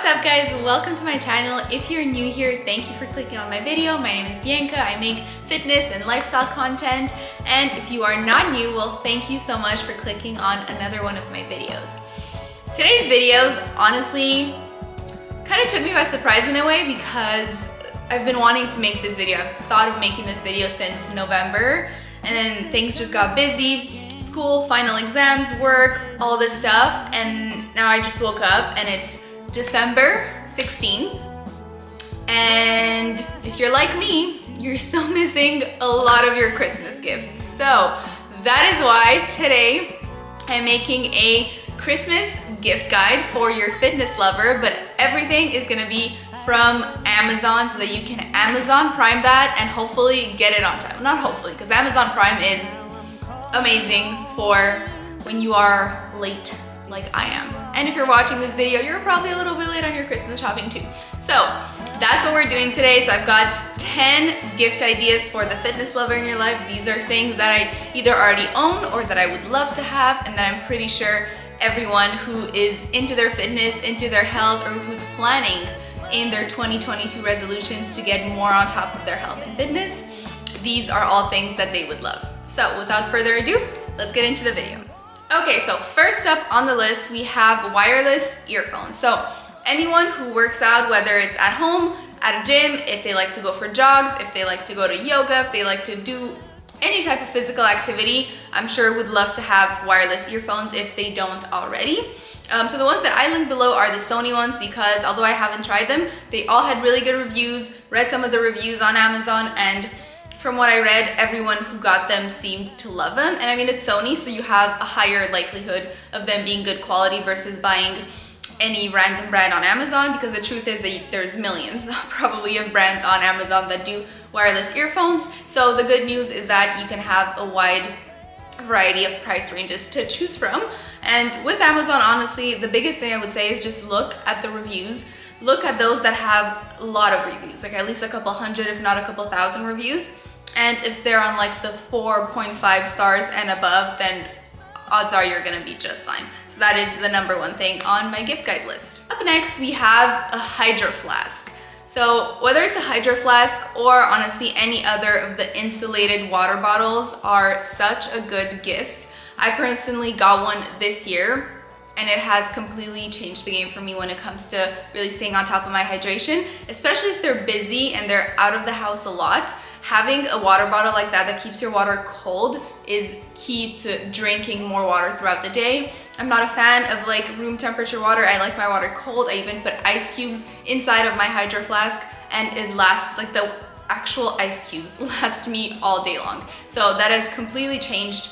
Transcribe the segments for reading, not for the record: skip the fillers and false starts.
up guys, welcome to my channel. If you're new here, thank you for clicking on my video. My name is Bianca. I make fitness and lifestyle content, and if you are not new, well, thank you so much for clicking on another one of my videos. Today's videos honestly kind of took me by surprise in a way because I've been wanting to make this video. I've thought of making this video since November, and then things just got busy. School, final exams, work, all this stuff, and now I just woke up and it's December 16, and if you're like me, you're still missing a lot of your Christmas gifts. So that is why today I'm making a Christmas gift guide for your fitness lover, but everything is gonna be from Amazon so that you can Amazon Prime that and hopefully get it on time. Not hopefully, because Amazon Prime is amazing for when you are late like I am. And if you're watching this video, you're probably a little bit late on your Christmas shopping too. So that's what we're doing today. So I've got 10 gift ideas for the fitness lover in your life. These are things that I either already own or that I would love to have, and that I'm pretty sure everyone who is into their fitness, into their health, or who's planning in their 2022 resolutions to get more on top of their health and fitness, these are all things that they would love. So without further ado, let's get into the video. Okay, so first up on the list, we have wireless earphones. So anyone who works out, whether it's at home, at a gym, if they like to go for jogs, if they like to go to yoga, if they like to do any type of physical activity, I'm sure would love to have wireless earphones if they don't already. So the ones that I link below are the Sony ones, because although I haven't tried them, they all had really good reviews. Read some of the reviews on Amazon, and from what I read, everyone who got them seemed to love them. And I mean, it's Sony, so you have a higher likelihood of them being good quality versus buying any random brand on Amazon, because the truth is that there's millions probably of brands on Amazon that do wireless earphones. So the good news is that you can have a wide variety of price ranges to choose from. And with Amazon, honestly, the biggest thing I would say is just look at the reviews. Look at those that have a lot of reviews, like at least a couple hundred, if not a couple thousand reviews. And if they're on like the 4.5 stars and above, then odds are you're gonna be just fine. So that is the number one thing on my gift guide list. Up next, we have a Hydro Flask. So whether it's a Hydro Flask or honestly any other of the insulated water bottles are such a good gift. I personally got one this year, and it has completely changed the game for me when it comes to really staying on top of my hydration, especially if they're busy and they're out of the house a lot. Having a water bottle like that keeps your water cold is key to drinking more water throughout the day. I'm not a fan of like room temperature water. I like my water cold. I even put ice cubes inside of my Hydro Flask, and it lasts, like the actual ice cubes last me all day long. So that has completely changed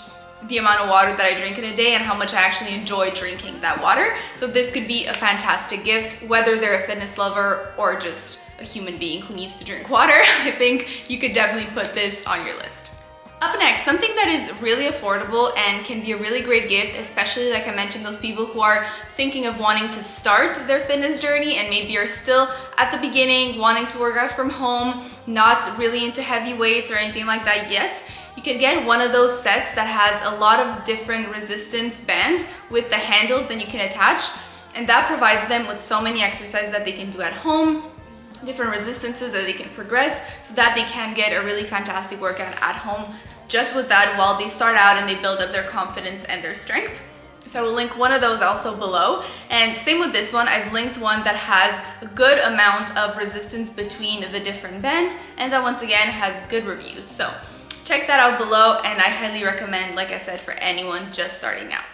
the amount of water that I drink in a day and how much I actually enjoy drinking that water. So this could be a fantastic gift, whether they're a fitness lover or just a human being who needs to drink water. I think you could definitely put this on your list. Up next, something that is really affordable and can be a really great gift, especially like I mentioned, those people who are thinking of wanting to start their fitness journey and maybe are still at the beginning, wanting to work out from home, not really into heavy weights or anything like that yet. You can get one of those sets that has a lot of different resistance bands with the handles that you can attach, and that provides them with so many exercises that they can do at home, different resistances that they can progress, so that they can get a really fantastic workout at home just with that while they start out and they build up their confidence and their strength. So I will link one of those also below. And same with this one, I've linked one that has a good amount of resistance between the different bands, and that once again has good reviews. So check that out below, and I highly recommend, like I said, for anyone just starting out.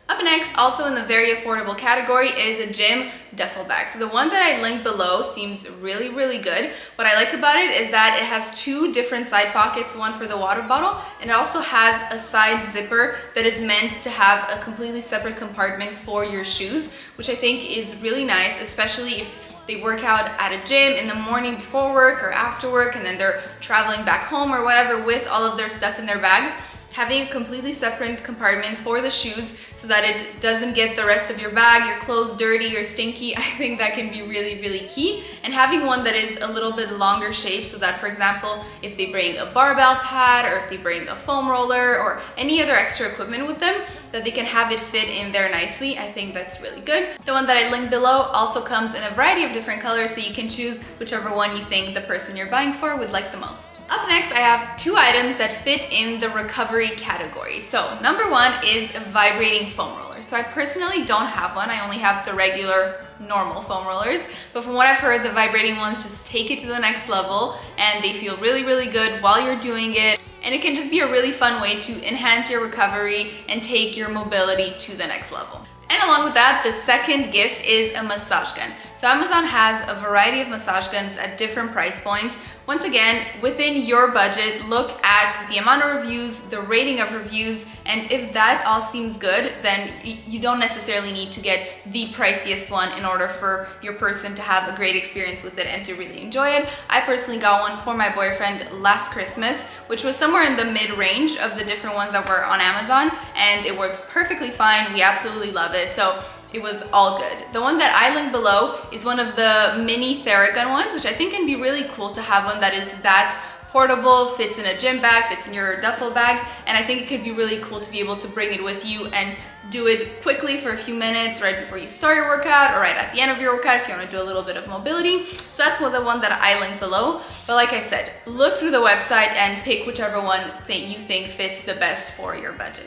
Up next, also in the very affordable category, is a gym duffel bag. So the one that I linked below seems really, really good. What I like about it is that it has two different side pockets, one for the water bottle, and it also has a side zipper that is meant to have a completely separate compartment for your shoes, which I think is really nice, especially if they work out at a gym in the morning before work or after work, and then they're traveling back home or whatever with all of their stuff in their bag. having a completely separate compartment for the shoes so that it doesn't get the rest of your bag, your clothes dirty or stinky. I think that can be really, really key. And having one that is a little bit longer shape so that, for example, if they bring a barbell pad or if they bring a foam roller or any other extra equipment with them, that they can have it fit in there nicely. I think that's really good. The one that I linked below also comes in a variety of different colors, so you can choose whichever one you think the person you're buying for would like the most. Up next, I have two items that fit in the recovery category. So number one is a vibrating foam roller. So I personally don't have one. I only have the regular normal foam rollers, but from what I've heard, the vibrating ones just take it to the next level and they feel really, really good while you're doing it. And it can just be a really fun way to enhance your recovery and take your mobility to the next level. And along with that, the second gift is a massage gun. So Amazon has a variety of massage guns at different price points. Once again, within your budget, look at the amount of reviews, the rating of reviews, and if that all seems good, then you don't necessarily need to get the priciest one in order for your person to have a great experience with it and to really enjoy it. I personally got one for my boyfriend last Christmas, which was somewhere in the mid-range of the different ones that were on Amazon, and it works perfectly fine. We absolutely love it. So it was all good. The one that I linked below is one of the mini Theragun ones, which I think can be really cool to have one that is that portable, fits in a gym bag, fits in your duffel bag, and I think it could be really cool to be able to bring it with you and do it quickly for a few minutes right before you start your workout or right at the end of your workout if you want to do a little bit of mobility. So that's the one that I linked below. But like I said, look through the website and pick whichever one that you think fits the best for your budget.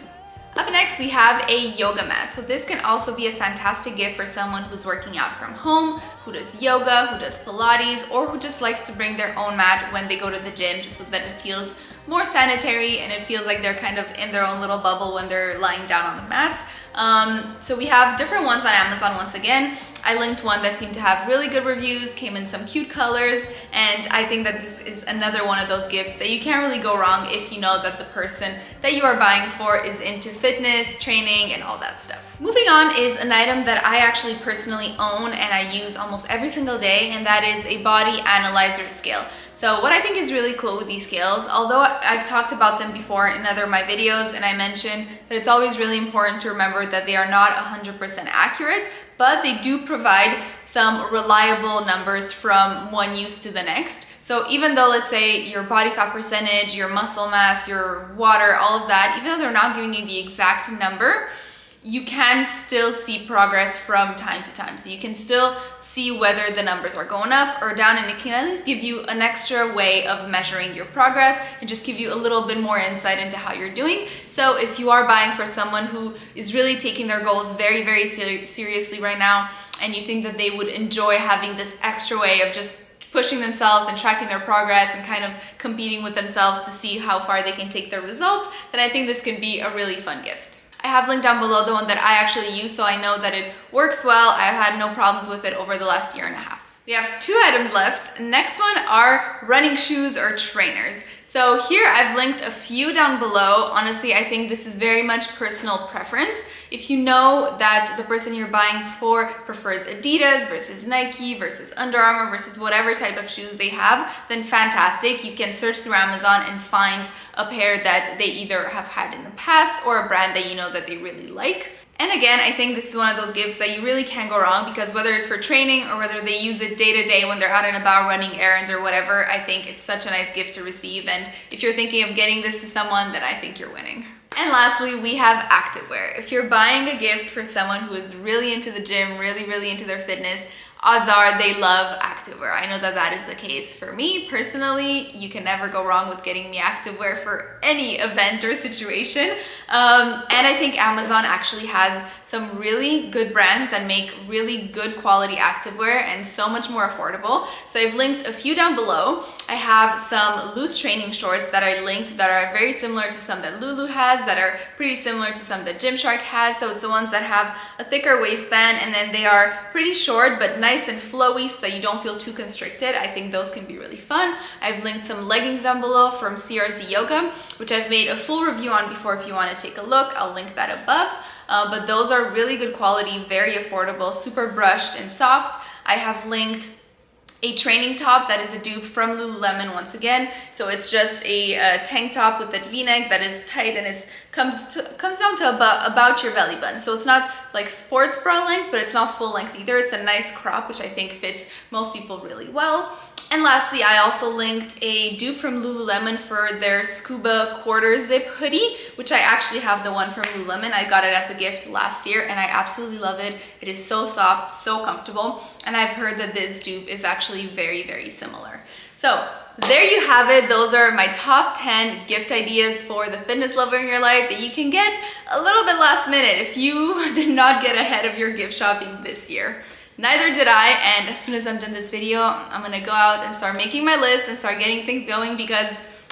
Up next, we have a yoga mat. So this can also be a fantastic gift for someone who's working out from home, who does yoga, who does Pilates, or who just likes to bring their own mat when they go to the gym, just so that it feels more sanitary and it feels like they're kind of in their own little bubble when they're lying down on the mat. So we have different ones on Amazon. Once again, I linked one that seemed to have really good reviews, came in some cute colors, and I think that this is another one of those gifts that you can't really go wrong if you know that the person that you are buying for is into fitness, training, and all that stuff. Moving on is an item that I actually personally own and I use almost every single day, and that is a body analyzer scale. So what I think is really cool with these scales, although I've talked about them before in other of my videos, and I mentioned that it's always really important to remember that they are not 100% accurate, but they do provide some reliable numbers from one use to the next. So even though, let's say, your body fat percentage, your muscle mass, your water, all of that, even though they're not giving you the exact number, you can still see progress from time to time. So you can still see whether the numbers are going up or down, and it can at least give you an extra way of measuring your progress and just give you a little bit more insight into how you're doing. So if you are buying for someone who is really taking their goals very, very seriously right now, and you think that they would enjoy having this extra way of just pushing themselves and tracking their progress and kind of competing with themselves to see how far they can take their results, then I think this can be a really fun gift. I have linked down below the one that I actually use, so I know that it works well. I've had no problems with it over the last year and a half. We have two items left. Next one are running shoes or trainers. So here I've linked a few down below. Honestly, I think this is very much personal preference. If you know that the person you're buying for prefers Adidas versus Nike versus Under Armour versus whatever type of shoes they have, then fantastic. You can search through Amazon and find a pair that they either have had in the past or a brand that you know that they really like. And again, I think this is one of those gifts that you really can't go wrong, because whether it's for training or whether they use it day to day when they're out and about running errands or whatever, I think it's such a nice gift to receive. And if you're thinking of getting this to someone, then I think you're winning. And lastly, we have activewear. If you're buying a gift for someone who is really into the gym, really into their fitness, odds are they love activewear. I know that that is the case for me personally. You can never go wrong with getting me activewear for any event or situation. And I think Amazon actually has some really good brands that make really good quality activewear and so much more affordable. So I've linked a few down below. I have some loose training shorts that I linked that are very similar to some that Lulu has, that are pretty similar to some that Gymshark has. So it's the ones that have a thicker waistband, and then they are pretty short but nice and flowy so that you don't feel too constricted. I think those can be really fun. I've linked some leggings down below from CRZ Yoga, which I've made a full review on before. If you want to take a look, I'll link that above. But those are really good quality, very affordable, super brushed and soft. I have linked a training top that is a dupe from Lululemon once again. So it's just a tank top with that V-neck that is tight and comes down to about your belly button. So it's not like sports bra length, but it's not full length either. It's a nice crop, which I think fits most people really well. And lastly, I also linked a dupe from Lululemon for their scuba quarter zip hoodie, which I actually have the one from Lululemon. I got it as a gift last year and I absolutely love it. It is so soft, so comfortable. And I've heard that this dupe is actually very, very similar. So there you have it. Those are my top 10 gift ideas for the fitness lover in your life that you can get a little bit last minute if you did not get ahead of your gift shopping this year. Neither did I, and as soon as I'm done this video, I'm gonna go out and start making my list and start getting things going because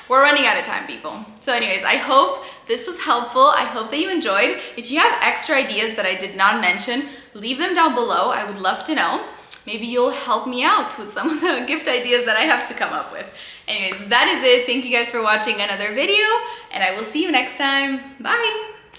we're running out of time, people. So anyways, I hope this was helpful. I hope that you enjoyed. If you have extra ideas that I did not mention, leave them down below. I would love to know. Maybe you'll help me out with some of the gift ideas that I have to come up with. Anyways, that is it. Thank you guys for watching another video, and I will see you next time. Bye!